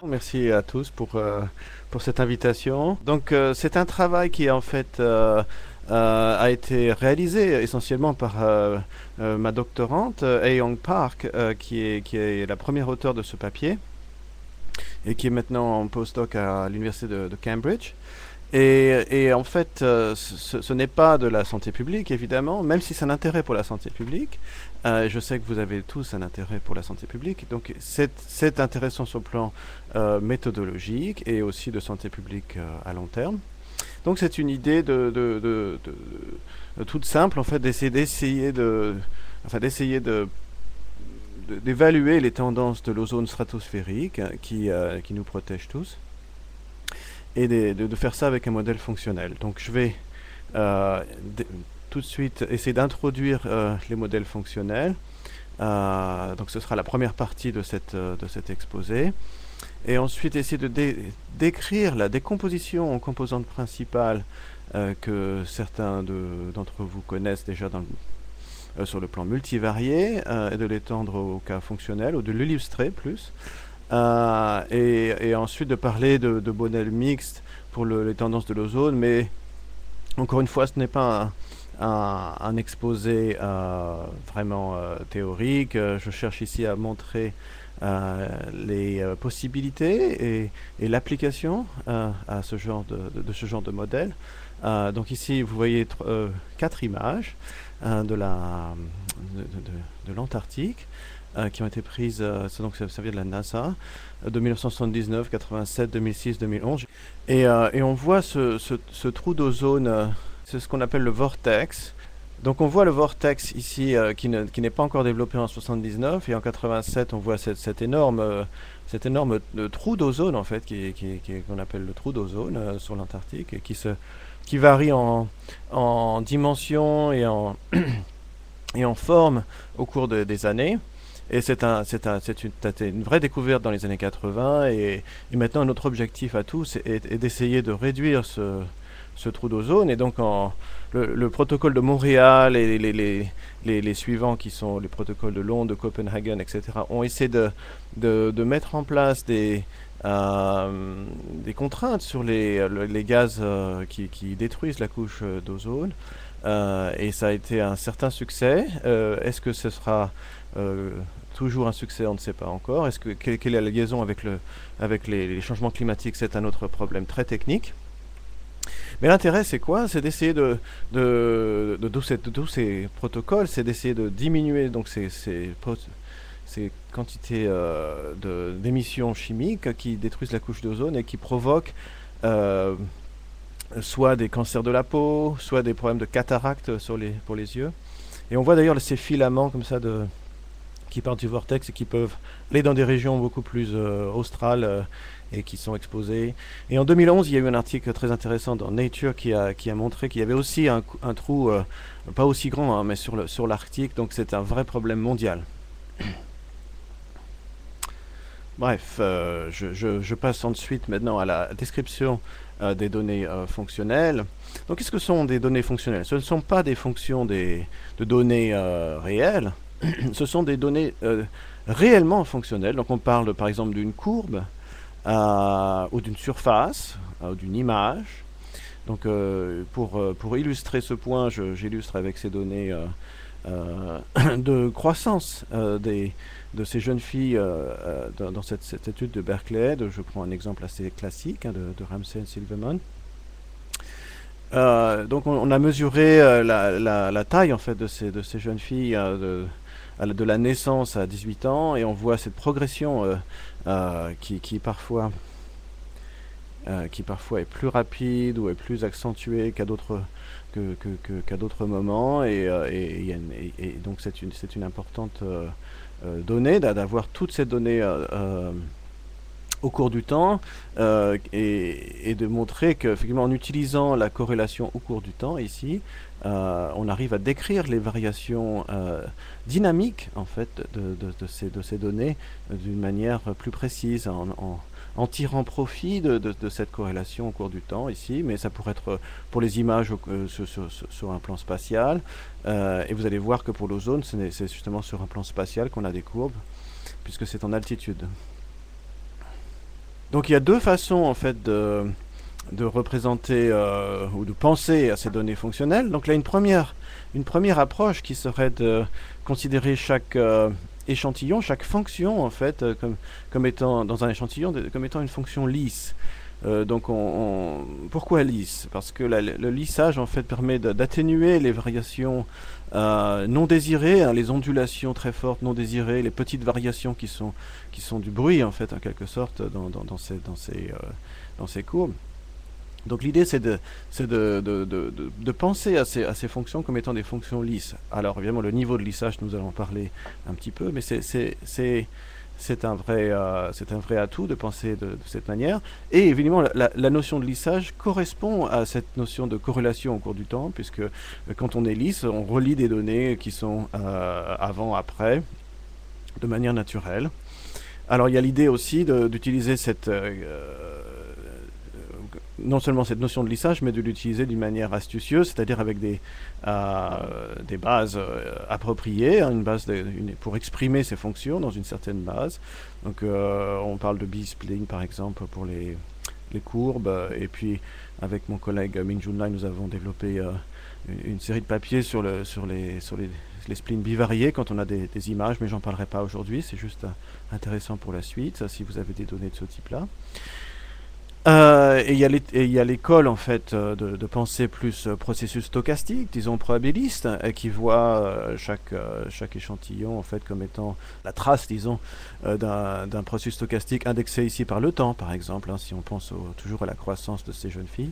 Merci à tous pour cette invitation. Donc, c'est un travail qui en fait a été réalisé essentiellement par ma doctorante, Ae-Young Park, qui est la première auteure de ce papier et qui est maintenant en postdoc à l'université de Cambridge. Et en fait, ce n'est pas de la santé publique, évidemment, même si c'est un intérêt pour la santé publique. Je sais que vous avez tous un intérêt pour la santé publique. Donc, c'est intéressant sur le plan méthodologique et aussi de santé publique à long terme. Donc, c'est une idée toute simple, en fait, d'essayer d'évaluer les tendances de l'ozone stratosphérique qui nous protège tous et de faire ça avec un modèle fonctionnel. Donc je vais tout de suite essayer d'introduire les modèles fonctionnels. Donc ce sera la première partie de cet exposé. Et ensuite essayer de décrire la décomposition en composantes principales que certains d'entre vous connaissent déjà sur le plan multivarié, et de l'étendre au cas fonctionnel, ou de l'illustrer plus. Et ensuite de parler de modèles mixtes pour les tendances de l'ozone, mais encore une fois, ce n'est pas un exposé vraiment théorique. Je cherche ici à montrer les possibilités et l'application à ce genre de modèle. Donc ici, vous voyez 4 images de l'Antarctique, qui ont été prises, donc ça vient de la NASA, de 1979, 87, 2006, 2011. Et on voit ce trou d'ozone, c'est ce qu'on appelle le vortex. Donc on voit le vortex ici qui n'est pas encore développé en 79, et en 87 on voit cet énorme trou d'ozone en fait, qu'on appelle le trou d'ozone sur l'Antarctique, et qui varie en dimension et en forme au cours des années. Et c'est une vraie découverte dans les années 80, et maintenant notre objectif à tous est d'essayer de réduire ce trou d'ozone. Et donc le protocole de Montréal et les suivants, qui sont les protocoles de Londres, de Copenhague, etc., ont essayé de mettre en place des contraintes sur les gaz qui détruisent la couche d'ozone. Et ça a été un certain succès. Est-ce que ce sera toujours un succès? On ne sait pas encore. Quelle est la liaison avec les changements climatiques? C'est un autre problème très technique. Mais l'intérêt, c'est quoi? C'est d'essayer de tous ces protocoles, c'est d'essayer de diminuer donc ces quantités d'émissions chimiques qui détruisent la couche d'ozone et qui provoquent soit des cancers de la peau, soit des problèmes de cataracte pour les yeux. Et on voit d'ailleurs ces filaments comme ça qui partent du vortex et qui peuvent aller dans des régions beaucoup plus australes et qui sont exposées. Et en 2011, il y a eu un article très intéressant dans Nature qui a montré qu'il y avait aussi un trou, pas aussi grand, hein, mais sur l'Arctique, donc c'est un vrai problème mondial. Bref, je passe ensuite maintenant à la description des données fonctionnelles. Donc qu'est-ce que sont des données fonctionnelles? Ce ne sont pas des fonctions de données réelles, ce sont des données réellement fonctionnelles. Donc on parle par exemple d'une courbe ou d'une surface ou d'une image. Donc pour illustrer ce point, j'illustre avec ces données de croissance de ces jeunes filles dans cette étude de Berkeley. Je prends un exemple assez classique de Ramsey et Silverman. Donc on a mesuré la taille en fait de ces jeunes filles de la naissance à 18 ans, et on voit cette progression qui parfois est plus rapide ou est plus accentuée qu'à d'autres moments, et donc c'est une importante donnée d'avoir toutes ces données au cours du temps, et de montrer qu'effectivement en utilisant la corrélation au cours du temps ici, on arrive à décrire les variations dynamiques en fait de ces données d'une manière plus précise, en tirant profit de cette corrélation au cours du temps ici. Mais ça pourrait être pour les images sur un plan spatial, et vous allez voir que pour l'ozone, c'est justement sur un plan spatial qu'on a des courbes, puisque c'est en altitude. Donc il y a deux façons en fait de représenter ou de penser à ces données fonctionnelles. Donc là, une première approche qui serait de considérer chaque échantillon, chaque fonction en fait, comme étant dans un échantillon, comme étant une fonction lisse. Donc pourquoi lisse? Parce que le lissage en fait permet d'atténuer les variations non désirées, hein, les ondulations très fortes non désirées, les petites variations qui sont du bruit en fait en quelque sorte dans ces courbes. Donc l'idée c'est de penser à ces fonctions comme étant des fonctions lisses. Alors évidemment le niveau de lissage nous allons en parler un petit peu, mais c'est un vrai atout de penser de cette manière. Et évidemment, la notion de lissage correspond à cette notion de corrélation au cours du temps, puisque quand on est lisse, on relie des données qui sont avant, après, de manière naturelle. Alors il y a l'idée aussi d'utiliser non seulement cette notion de lissage, mais de l'utiliser d'une manière astucieuse, c'est-à-dire avec des bases appropriées, hein, pour exprimer ces fonctions dans une certaine base. Donc on parle de B-spline par exemple pour les courbes, et puis avec mon collègue Mingjun Lai, nous avons développé une série de papiers sur les splines bivariés quand on a des images, mais j'en parlerai pas aujourd'hui, c'est juste intéressant pour la suite, si vous avez des données de ce type-là. Et il y a l'école en fait de penser plus processus stochastique, disons probabiliste, qui voit chaque échantillon en fait comme étant la trace, disons, d'un processus stochastique indexé ici par le temps, par exemple, hein, si on pense toujours à la croissance de ces jeunes filles.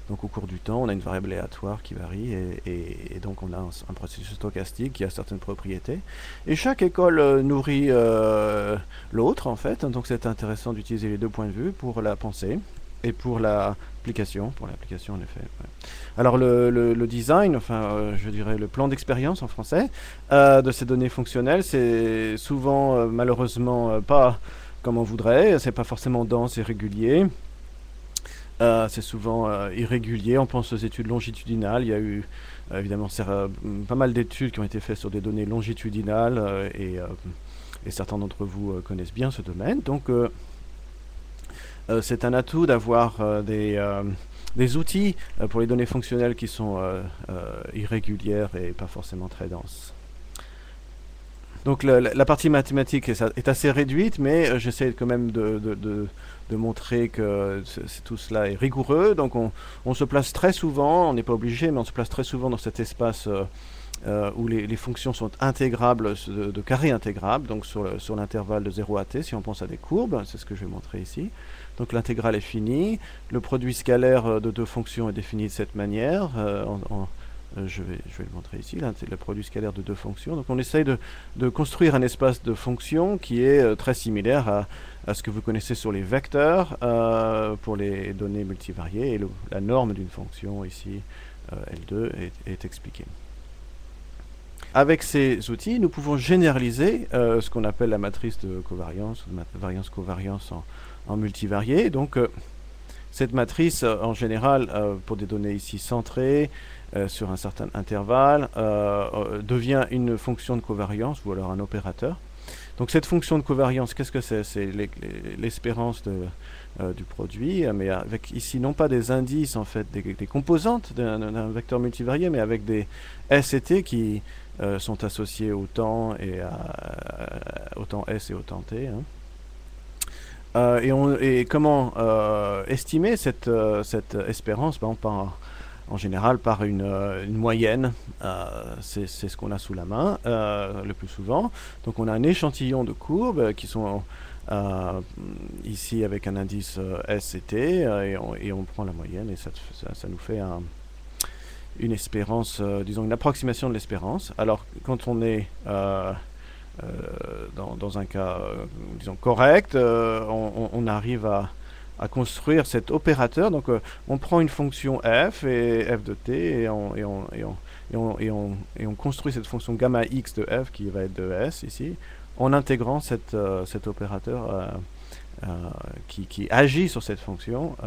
Donc au cours du temps, on a une variable aléatoire qui varie et donc on a un processus stochastique qui a certaines propriétés. Et chaque école nourrit l'autre en fait, donc c'est intéressant d'utiliser les deux points de vue pour la pensée et pour l'application en effet. Ouais. Alors le design, enfin je dirais le plan d'expérience en français de ces données fonctionnelles, c'est souvent malheureusement pas comme on voudrait, c'est pas forcément dense et régulier. C'est souvent irrégulier, on pense aux études longitudinales, il y a eu évidemment pas mal d'études qui ont été faites sur des données longitudinales et certains d'entre vous connaissent bien ce domaine, donc c'est un atout d'avoir des outils pour les données fonctionnelles qui sont irrégulières et pas forcément très denses. Donc la partie mathématique est assez réduite, mais j'essaie quand même de montrer que tout cela est rigoureux. Donc on se place très souvent, on n'est pas obligé, mais on se place très souvent dans cet espace où les fonctions sont intégrables, de carré intégrable, donc sur l'intervalle de 0 à t, si on pense à des courbes, c'est ce que je vais montrer ici. Donc l'intégrale est finie, le produit scalaire de deux fonctions est défini de cette manière, je vais le montrer ici, là, c'est le produit scalaire de deux fonctions. Donc on essaye de construire un espace de fonctions qui est très similaire à ce que vous connaissez sur les vecteurs pour les données multivariées, et la norme d'une fonction ici, L2, est expliquée. Avec ces outils, nous pouvons généraliser ce qu'on appelle la matrice de covariance, ou de variance-covariance en multivarié. Donc cette matrice, en général, pour des données ici centrées, sur un certain intervalle, devient une fonction de covariance ou alors un opérateur. Donc cette fonction de covariance, qu'est-ce que c'est? C'est l'espérance du produit, mais avec ici non pas des indices, en fait, des composantes d'un vecteur multivarié, mais avec des S et T qui sont associés au temps, et au temps S et au temps T. Hein. Et comment estimer cette espérance? En général par une moyenne, c'est ce qu'on a sous la main le plus souvent. Donc on a un échantillon de courbes qui sont ici avec un indice S et T, et on prend la moyenne, et ça nous fait une espérance, disons une approximation de l'espérance. Alors quand on est dans un cas, disons, correct, on arrive à construire cet opérateur. Donc on prend une fonction f et f de t, et on construit cette fonction gamma x de f qui va être de s ici, en intégrant cet opérateur qui agit sur cette fonction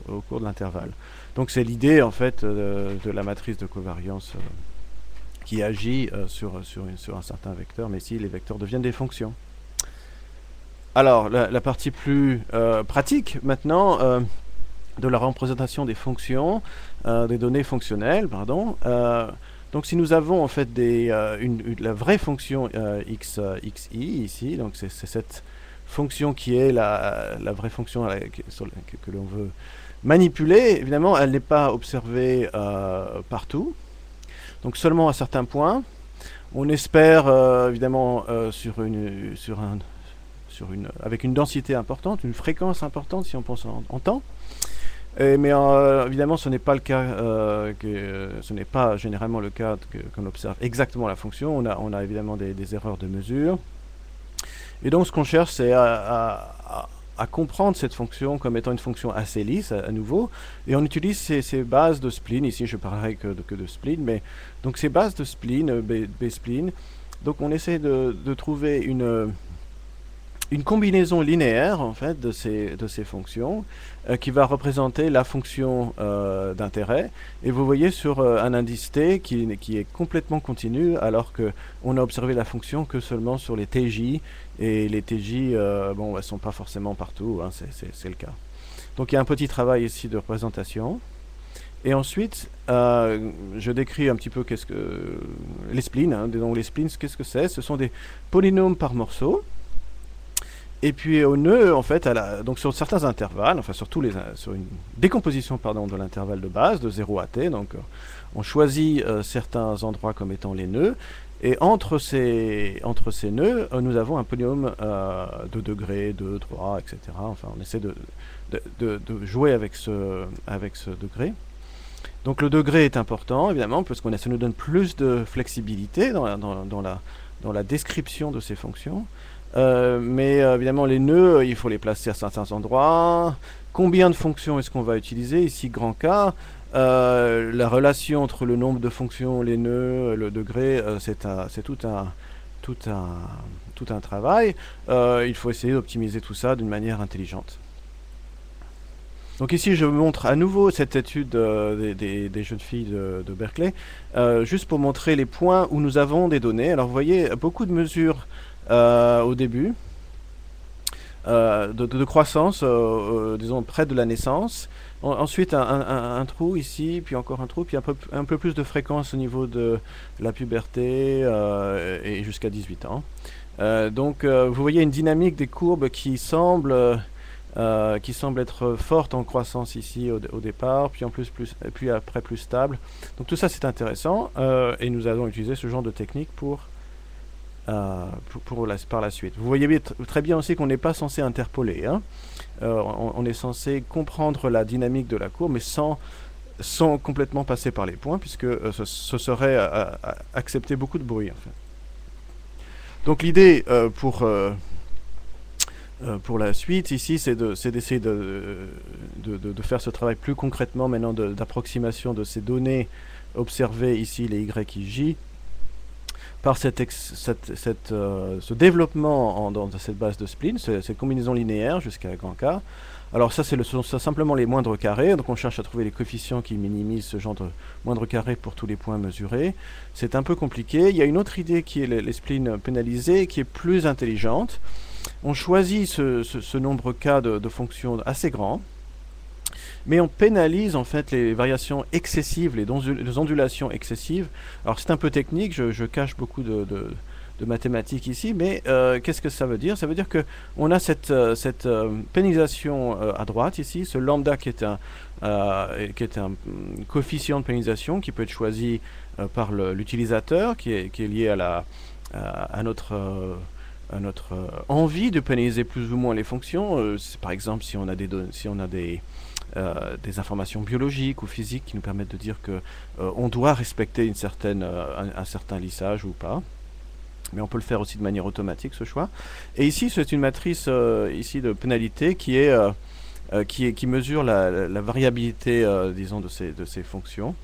au cours de l'intervalle. Donc c'est l'idée en fait de la matrice de covariance qui agit sur un certain vecteur, mais ici les vecteurs deviennent des fonctions. Alors, la partie plus pratique maintenant de la représentation des fonctions, des données fonctionnelles, pardon. Donc si nous avons en fait la vraie fonction xi ici, donc c'est cette fonction qui est la vraie fonction que l'on veut manipuler, évidemment elle n'est pas observée partout, donc seulement à certains points. On espère évidemment avec une densité importante, une fréquence importante si on pense en temps. Mais évidemment, ce n'est pas le cas, ce n'est pas généralement le cas qu'on observe exactement la fonction. On a évidemment des erreurs de mesure. Et donc, ce qu'on cherche, c'est à comprendre cette fonction comme étant une fonction assez lisse, à nouveau. Et on utilise ces bases de spleen. Ici, je parlerai que de spleen. Mais donc, ces bases de spleen, B-spleen. Donc, on essaie de trouver une combinaison linéaire en fait de ces fonctions qui va représenter la fonction d'intérêt, et vous voyez sur un indice t qui est complètement continu, alors qu'on a observé la fonction que seulement sur les TJ, et les TJ bon, elles sont pas forcément partout, hein, c'est le cas. Donc il y a un petit travail ici de représentation. Et ensuite, je décris un petit peu les spleens, hein. Donc les spleens, qu'est-ce que c'est? Ce sont des polynômes par morceau. Et puis au nœud, en fait, donc sur certains intervalles, enfin sur une décomposition pardon, de l'intervalle de base, de 0 à t, donc on choisit certains endroits comme étant les nœuds, et entre ces nœuds, nous avons un polynôme de degrés, 2, 3, etc. Enfin, on essaie de jouer avec ce degré. Donc le degré est important, évidemment, parce que ça nous donne plus de flexibilité dans la description de ces fonctions. Mais évidemment les nœuds, il faut les placer à certains endroits. Combien de fonctions est-ce qu'on va utiliser? Ici grand K, la relation entre le nombre de fonctions, les nœuds, le degré, c'est tout un travail. Il faut essayer d'optimiser tout ça d'une manière intelligente. Donc ici je vous montre à nouveau cette étude des jeunes filles de Berkeley, juste pour montrer les points où nous avons des données. Alors vous voyez beaucoup de mesures au début, de croissance, disons près de la naissance. Ensuite un trou ici, puis encore un trou, puis un peu plus de fréquence au niveau de la puberté et jusqu'à 18 ans. Donc vous voyez une dynamique des courbes qui semble être forte en croissance ici au départ, puis puis après plus stable. Donc tout ça c'est intéressant, et nous allons utiliser ce genre de technique par la suite. Vous voyez très bien aussi qu'on n'est pas censé interpoler, hein. On est censé comprendre la dynamique de la courbe, mais sans complètement passer par les points, puisque ce serait accepter beaucoup de bruit en fait. Donc l'idée pour la suite ici, c'est d'essayer de faire ce travail plus concrètement maintenant d'approximation de ces données observées ici, les Y et J, par ce développement dans cette base de spleen, cette combinaison linéaire jusqu'à grand K. Alors ça, c'est simplement les moindres carrés, donc on cherche à trouver les coefficients qui minimisent ce genre de moindres carrés pour tous les points mesurés. C'est un peu compliqué. Il y a une autre idée qui est les spleens pénalisés, qui est plus intelligente. On choisit ce nombre K de fonctions assez grand, mais on pénalise en fait les variations excessives, les ondulations excessives. Alors c'est un peu technique, je cache beaucoup de mathématiques ici, mais qu'est-ce que ça veut dire? Ça veut dire qu'on a cette pénalisation à droite ici, ce lambda qui est un coefficient de pénalisation qui peut être choisi par l'utilisateur, qui est lié à notre envie de pénaliser plus ou moins les fonctions. Par exemple, si on a des informations biologiques ou physiques qui nous permettent de dire que on doit respecter un certain lissage ou pas. Mais on peut le faire aussi de manière automatique, ce choix. Et ici, c'est une matrice ici de pénalité qui mesure la variabilité, disons, de ces fonctions,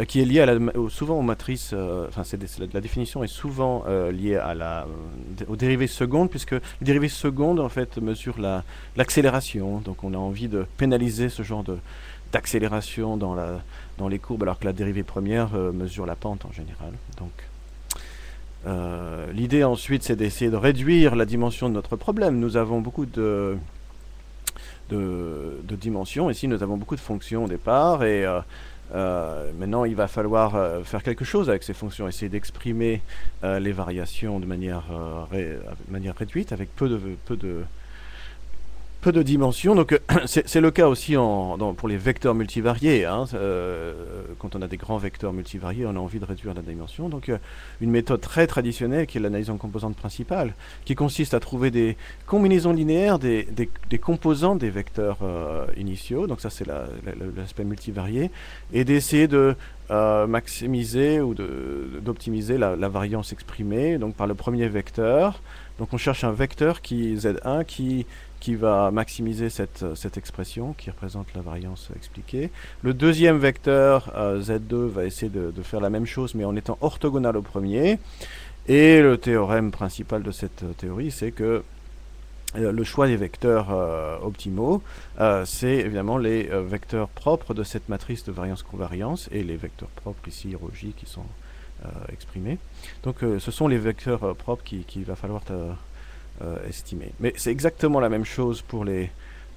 qui est liée souvent aux matrices. La définition est souvent liée aux dérivées secondes, puisque les dérivées secondes en fait mesurent l'accélération. Donc, on a envie de pénaliser ce genre d'accélération dans les courbes, alors que la dérivée première mesure la pente en général. Donc, L'idée ensuite, c'est d'essayer de réduire la dimension de notre problème. Nous avons beaucoup de dimensions. Ici, nous avons beaucoup de fonctions au départ, et maintenant, il va falloir faire quelque chose avec ces fonctions, essayer d'exprimer les variations de manière réduite, avec peu de dimensions. Donc c'est le cas aussi pour les vecteurs multivariés. Hein. Quand on a des grands vecteurs multivariés, on a envie de réduire la dimension. Donc une méthode très traditionnelle qui est l'analyse en composantes principales, qui consiste à trouver des combinaisons linéaires des composantes des vecteurs initiaux. Donc ça c'est l'aspect multivarié, et d'essayer de maximiser ou d'optimiser la variance exprimée donc par le premier vecteur. Donc on cherche un vecteur Z1 qui va maximiser cette expression qui représente la variance expliquée. Le deuxième vecteur, Z2, va essayer de faire la même chose, mais en étant orthogonal au premier. Et le théorème principal de cette théorie, c'est que le choix des vecteurs optimaux, c'est évidemment les vecteurs propres de cette matrice de variance-convariance, et les vecteurs propres ici, ρj, qui sont exprimés. Donc ce sont les vecteurs propres qu'il va falloir estimer. Mais c'est exactement la même chose pour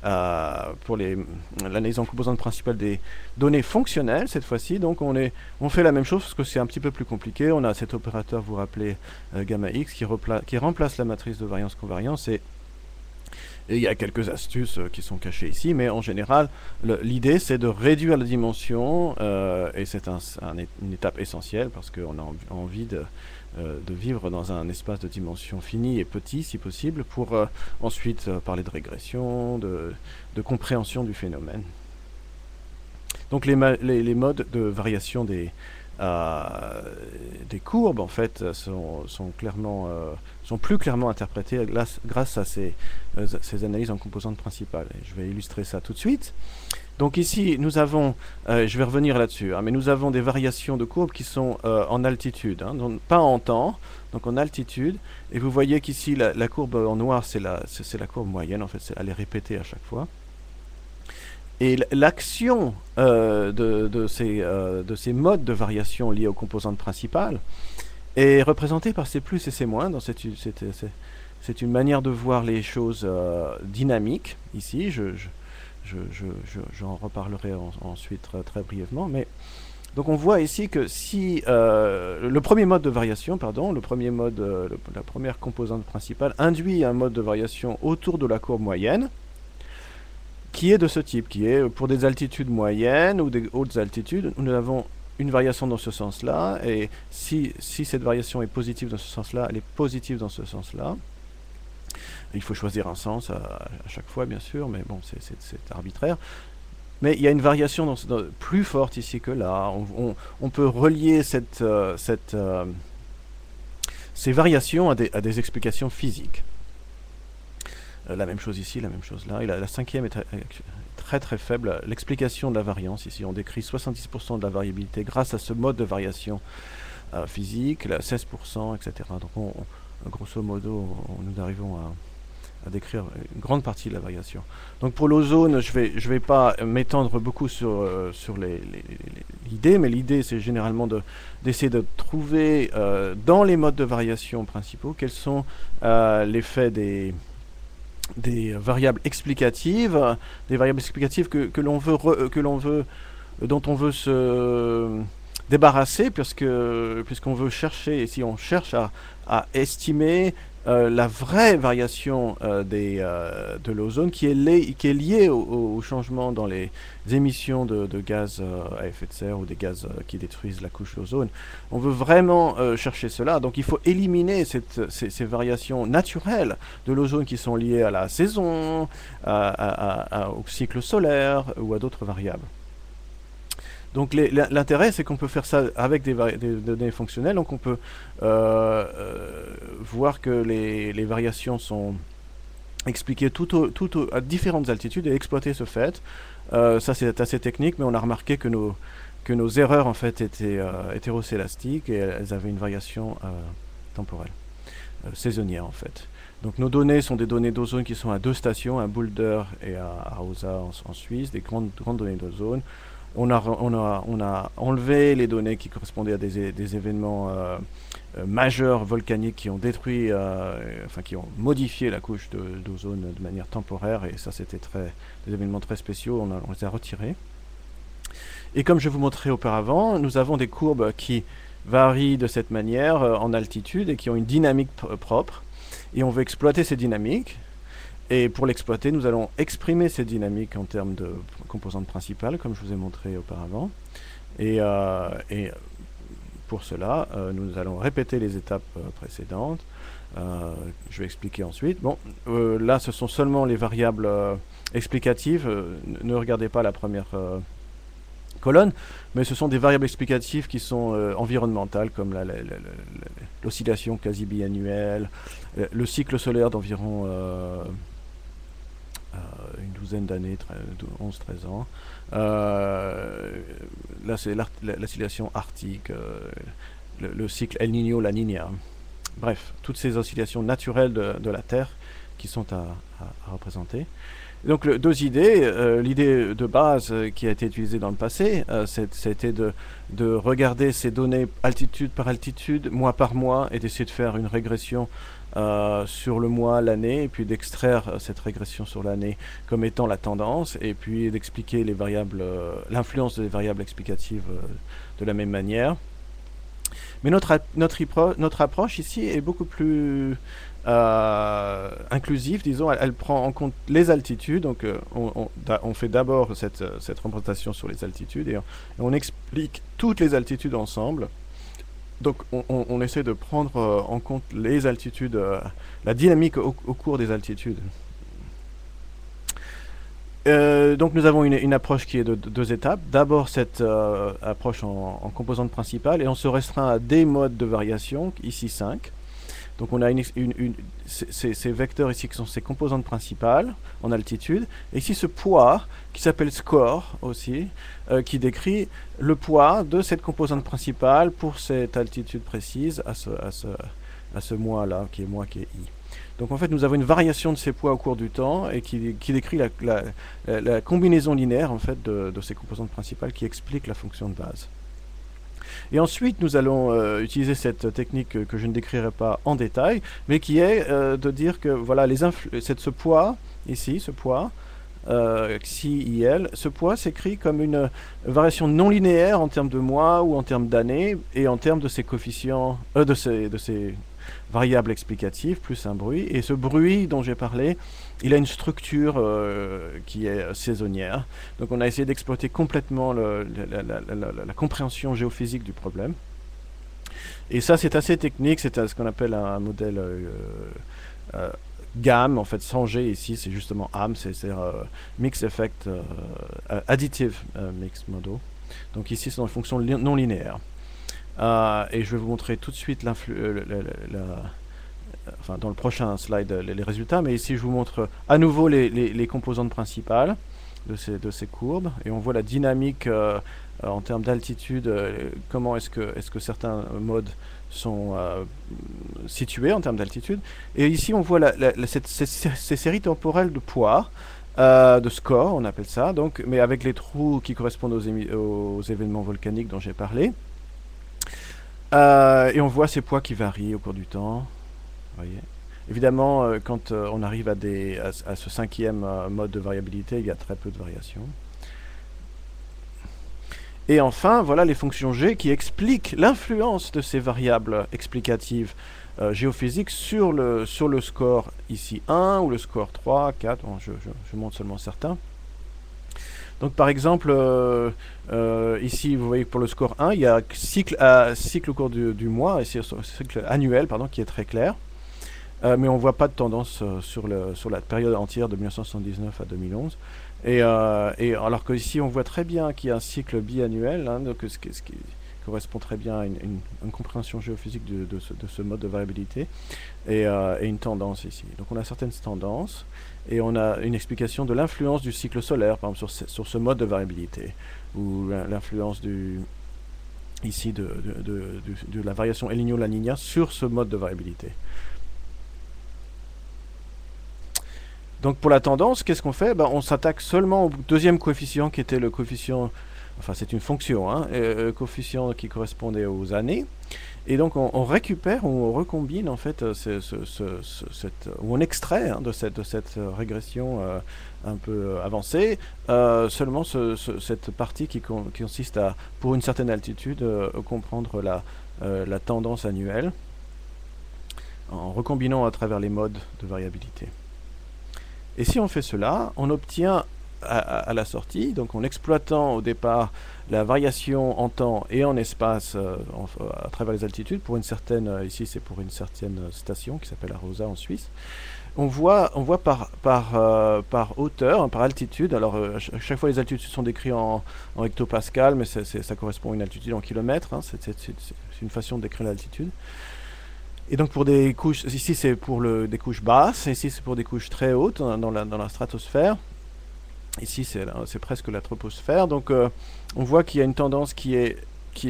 l'analyse en composantes principales des données fonctionnelles cette fois-ci. Donc on fait la même chose, parce que c'est un petit peu plus compliqué. On a cet opérateur, vous vous rappelez, gamma x, qui remplace la matrice de variance-convariance, et il y a quelques astuces qui sont cachées ici, mais en général, l'idée c'est de réduire la dimension, et c'est une étape essentielle, parce qu'on a envie de vivre dans un espace de dimension finie et petit, si possible, pour ensuite parler de régression, de compréhension du phénomène. Donc les modes de variation des courbes, en fait, sont plus clairement interprétés grâce à ces analyses en composantes principales. Et je vais illustrer ça tout de suite. Donc ici, nous avons, je vais revenir là-dessus, hein, mais nous avons des variations de courbes qui sont en altitude, hein, donc pas en temps, donc en altitude. Et vous voyez qu'ici, la courbe en noir, c'est la courbe moyenne, en fait, elle est répétée à chaque fois. Et l'action de ces modes de variation liés aux composantes principales est représentée par ces plus et ces moins. C'est une manière de voir les choses dynamiques, ici. J'en reparlerai ensuite très brièvement, mais donc on voit ici que si le premier mode de variation, la première composante principale induit un mode de variation autour de la courbe moyenne, qui est de ce type, qui est pour des altitudes moyennes ou des hautes altitudes, nous avons une variation dans ce sens-là, et si cette variation est positive dans ce sens-là, elle est positive dans ce sens-là. Il faut choisir un sens à chaque fois, bien sûr, mais bon, c'est arbitraire. Mais il y a une variation plus forte ici que là. On peut relier ces variations à des explications physiques. La même chose ici, la même chose là. Et la cinquième est très très faible. L'explication de la variance, ici, on décrit 70% de la variabilité grâce à ce mode de variation physique, 16%, etc. Donc grosso modo, nous arrivons à décrire une grande partie de la variation. Donc pour l'ozone, je vais pas m'étendre beaucoup sur l'idée, mais l'idée c'est généralement d'essayer de trouver dans les modes de variation principaux quels sont l'effet des variables explicatives, dont on veut se débarrasser, puisqu'on veut chercher, si on cherche à estimer la vraie variation de l'ozone qui est liée au changement dans les émissions de gaz à effet de serre ou des gaz qui détruisent la couche d'ozone. On veut vraiment chercher cela, donc il faut éliminer ces variations naturelles de l'ozone qui sont liées à la saison, au cycle solaire ou à d'autres variables. Donc l'intérêt, c'est qu'on peut faire ça avec des données fonctionnelles. Donc on peut voir que les variations sont expliquées à différentes altitudes et exploiter ce fait. Ça c'est assez technique, mais on a remarqué que nos erreurs en fait étaient hétérocélastiques et elles avaient une variation temporelle, saisonnière en fait. Donc nos données sont des données d'ozone qui sont à deux stations, à Boulder et à Aosa en Suisse, des grandes données d'ozone. On a enlevé les données qui correspondaient à des événements majeurs volcaniques qui ont détruit, enfin qui ont modifié la couche d'ozone de manière temporaire, et ça c'était des événements très spéciaux, on les a retirés. Et comme je vous montrais auparavant, nous avons des courbes qui varient de cette manière en altitude et qui ont une dynamique propre, et on veut exploiter ces dynamiques. Et pour l'exploiter, nous allons exprimer ces dynamiques en termes de composantes principales, comme je vous ai montré auparavant. Et pour cela, nous allons répéter les étapes précédentes. Je vais expliquer ensuite. Bon, là, ce sont seulement les variables explicatives. Ne regardez pas la première colonne, mais ce sont des variables explicatives qui sont environnementales, comme l'oscillation quasi biannuelle, le cycle solaire d'environ une douzaine d'années, 11-13 ans. Là, c'est l'oscillation arctique, le cycle El Niño, La Niña. Bref, toutes ces oscillations naturelles de la Terre qui sont à représenter. Donc, deux idées. L'idée de base qui a été utilisée dans le passé, c'était de regarder ces données altitude par altitude, mois par mois, et d'essayer de faire une régression sur le mois, l'année, et puis d'extraire cette régression sur l'année comme étant la tendance, et puis d'expliquer les variables, l'influence des variables explicatives de la même manière. Mais notre approche ici est beaucoup plus inclusive, disons. Elle prend en compte les altitudes. Donc on fait d'abord cette représentation sur les altitudes, et on explique toutes les altitudes ensemble. Donc on essaie de prendre en compte les altitudes, la dynamique au cours des altitudes. Donc nous avons une approche qui est de deux étapes. D'abord cette approche en composantes principales, et on se restreint à des modes de variation, ici 5. Donc on a ces vecteurs ici qui sont ces composantes principales en altitude, et ici ce poids qui s'appelle score aussi, qui décrit le poids de cette composante principale pour cette altitude précise à ce mois-là, qui est I. Donc en fait nous avons une variation de ces poids au cours du temps, et qui décrit la combinaison linéaire en fait de ces composantes principales, qui explique la fonction de base. Et ensuite, nous allons utiliser cette technique que je ne décrirai pas en détail, mais qui est de dire que voilà, ce poids, ici, ce poids, xi, il, ce poids s'écrit comme une variation non linéaire en termes de mois ou en termes d'années, et en termes de ces coefficients, de ces variables explicatives, plus un bruit. Et ce bruit dont j'ai parlé, il a une structure qui est saisonnière. Donc on a essayé d'exploiter complètement la compréhension géophysique du problème. Et ça, c'est assez technique. C'est ce qu'on appelle un modèle GAM, en fait, sans G ici, c'est justement AM, c'est Mixed Effect Additive Mixed Model. Donc ici, c'est dans une fonction non linéaire. Et je vais vous montrer tout de suite enfin, dans le prochain slide les résultats, mais ici je vous montre à nouveau les composantes principales de ces courbes, et on voit la dynamique en termes d'altitude, comment est-ce que certains modes sont situés en termes d'altitude. Et ici on voit ces séries temporelles de poids, de score on appelle ça, donc, mais avec les trous qui correspondent aux événements volcaniques dont j'ai parlé. Et on voit ces poids qui varient au cours du temps. Voyez. Évidemment, quand on arrive à ce cinquième mode de variabilité, il y a très peu de variations. Et enfin, voilà les fonctions G qui expliquent l'influence de ces variables explicatives géophysiques sur le score ici 1 ou le score 3, 4, bon, je montre seulement certains. Donc par exemple, ici vous voyez que pour le score 1, il y a cycle au cours du mois, et c'est cycle annuel pardon, qui est très clair. Mais on ne voit pas de tendance sur la période entière de 1979 à 2011. Et alors qu'ici on voit très bien qu'il y a un cycle biannuel, hein, donc ce qui correspond très bien à une compréhension géophysique de ce mode de variabilité, et une tendance ici. Donc on a certaines tendances, et on a une explication de l'influence du cycle solaire, par exemple, sur ce mode de variabilité, ou l'influence ici de la variation El Niño-La Niña sur ce mode de variabilité. Donc pour la tendance, qu'est-ce qu'on fait? On s'attaque seulement au deuxième coefficient qui était le coefficient, enfin c'est une fonction, hein, coefficient qui correspondait aux années. Et donc on récupère, on recombine en fait, ou on extrait de cette régression un peu avancée, seulement cette partie qui consiste à, pour une certaine altitude, comprendre la tendance annuelle, en recombinant à travers les modes de variabilité. Et si on fait cela, on obtient à la sortie, donc en exploitant au départ la variation en temps et en espace à travers les altitudes, pour une certaine, ici c'est pour une certaine station qui s'appelle Arosa en Suisse, on voit par hauteur, par altitude. Alors chaque fois les altitudes sont décrites en hectopascal, mais ça correspond à une altitude en kilomètres, hein, c'est une façon de décrire l'altitude. Et donc pour des couches, ici c'est pour des couches basses, ici c'est pour des couches très hautes dans la stratosphère. Ici c'est presque la troposphère. Donc on voit qu'il y a une tendance qui est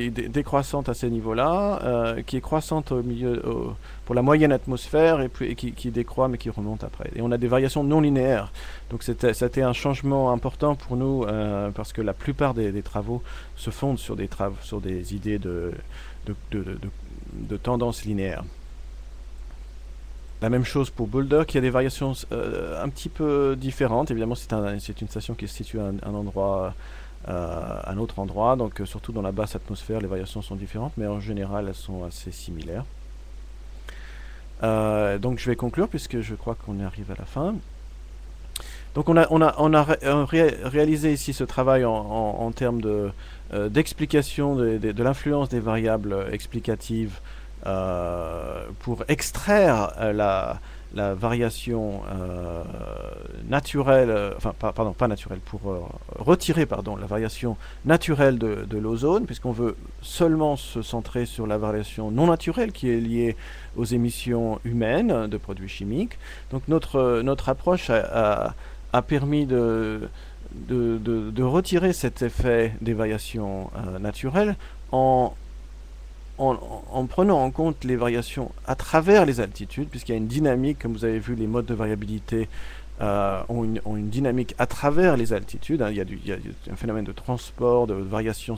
décroissante à ces niveaux-là, qui est croissante au milieu, pour la moyenne atmosphère, et qui décroît mais qui remonte après. Et on a des variations non linéaires. Donc c'était un changement important pour nous, parce que la plupart des travaux se fondent sur des idées de tendance linéaire. La même chose pour Boulder, qui a des variations un petit peu différentes. Évidemment, c'est une station qui se situe à un autre endroit, donc surtout dans la basse atmosphère, les variations sont différentes, mais en général, elles sont assez similaires. Donc je vais conclure, puisque je crois qu'on arrive à la fin. Donc on a réalisé ici ce travail en termes d'explication de l'influence des variables explicatives pour extraire la variation naturelle, pas naturelle, pour retirer la variation naturelle de l'ozone, puisqu'on veut seulement se centrer sur la variation non naturelle qui est liée aux émissions humaines de produits chimiques. Donc notre approche a permis de retirer cet effet des variations naturelles en prenant en compte les variations à travers les altitudes, puisqu'il y a une dynamique, comme vous avez vu, les modes de variabilité ont une dynamique à travers les altitudes. Hein. Il y a un phénomène de transport, de variations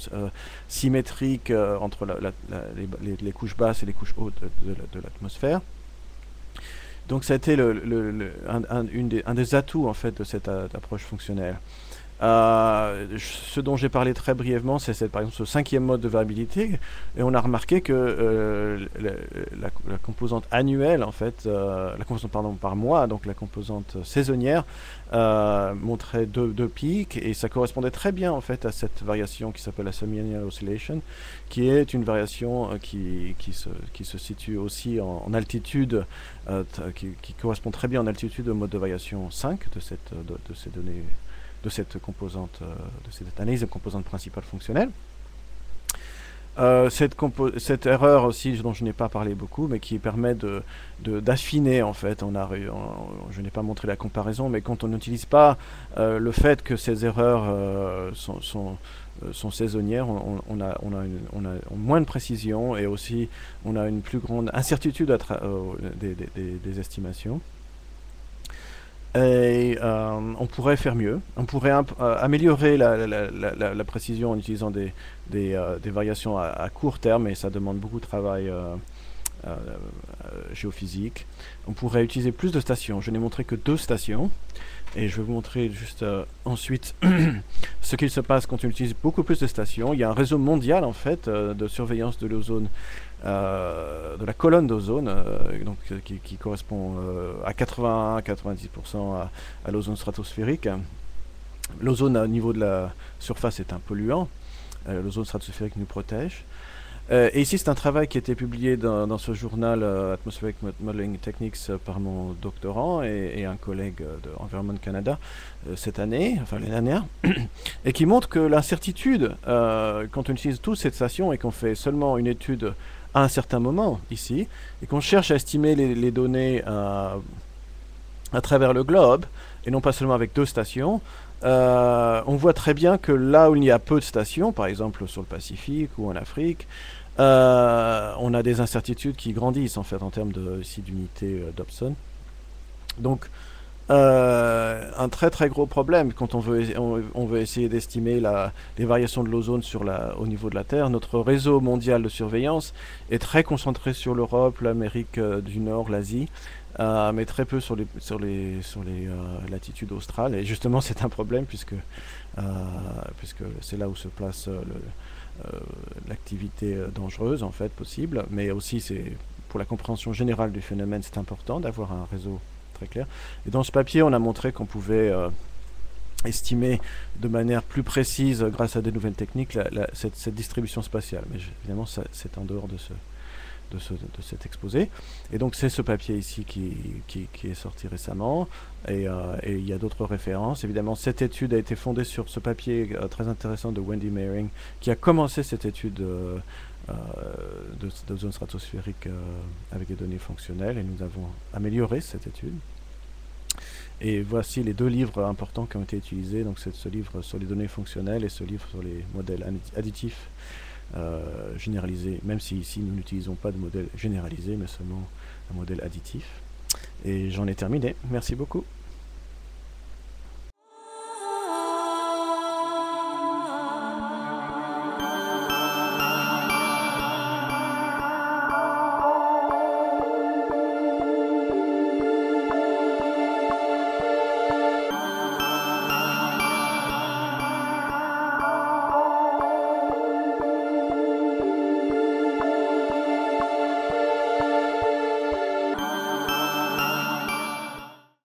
symétriques entre les couches basses et les couches hautes de l'atmosphère. Donc ça a été un des atouts en fait de cette approche fonctionnelle. Ce dont j'ai parlé très brièvement, c'est par exemple ce 5e mode de variabilité, et on a remarqué que la composante annuelle, en fait, la composante par mois, donc la composante saisonnière, montrait deux pics, et ça correspondait très bien en fait à cette variation qui s'appelle la semi-annual oscillation, qui est une variation qui se situe aussi en altitude, qui correspond très bien en altitude au mode de variation 5 de ces données, de cette composante, de cette analyse de composante principale fonctionnelle. Cette erreur aussi, dont je n'ai pas parlé beaucoup, mais qui permet d'affiner en fait, je n'ai pas montré la comparaison, mais quand on n'utilise pas le fait que ces erreurs sont saisonnières, on a moins de précision, et aussi on a une plus grande incertitude des estimations. Et on pourrait faire mieux. On pourrait améliorer la précision en utilisant des variations à court terme, et ça demande beaucoup de travail géophysique. On pourrait utiliser plus de stations. Je n'ai montré que 2 stations, et je vais vous montrer juste ensuite ce qu'il se passe quand on utilise beaucoup plus de stations. Il y a un réseau mondial en fait de surveillance de l'ozone, de la colonne d'ozone, qui correspond à 80-90% à l'ozone stratosphérique. L'ozone au niveau de la surface est un polluant. L'ozone stratosphérique nous protège. Et ici, c'est un travail qui a été publié dans ce journal Atmospheric Modeling Techniques par mon doctorant et un collègue de Environment Canada cette année, enfin l'année dernière, et qui montre que l'incertitude, quand on utilise toutes ces stations et qu'on fait seulement une étude à un certain moment ici, et qu'on cherche à estimer les données à travers le globe, et non pas seulement avec 2 stations, on voit très bien que là où il y a peu de stations, par exemple sur le Pacifique ou en Afrique, on a des incertitudes qui grandissent en fait en termes d'unité Dobson. Donc un très très gros problème quand on veut essayer d'estimer les variations de l'ozone au niveau de la Terre. Notre réseau mondial de surveillance est très concentré sur l'Europe, l'Amérique du Nord, l'Asie, mais très peu sur les latitudes australes. Et justement, c'est un problème puisque c'est là où se place l'activité dangereuse en fait possible, mais aussi pour la compréhension générale du phénomène, c'est important d'avoir un réseau très clair. Et dans ce papier, on a montré qu'on pouvait estimer de manière plus précise, grâce à des nouvelles techniques, cette distribution spatiale. Mais évidemment, c'est en dehors de cet exposé. Et donc c'est ce papier ici qui est sorti récemment, et il y a d'autres références. Évidemment, cette étude a été fondée sur ce papier très intéressant de Wendy Mehring, qui a commencé cette étude d'ozone stratosphérique avec des données fonctionnelles, et nous avons amélioré cette étude. Et voici les deux livres importants qui ont été utilisés. Donc c'est ce livre sur les données fonctionnelles et ce livre sur les modèles additifs généralisés, même si ici nous n'utilisons pas de modèle généralisé, mais seulement un modèle additif. Et j'en ai terminé. Merci beaucoup.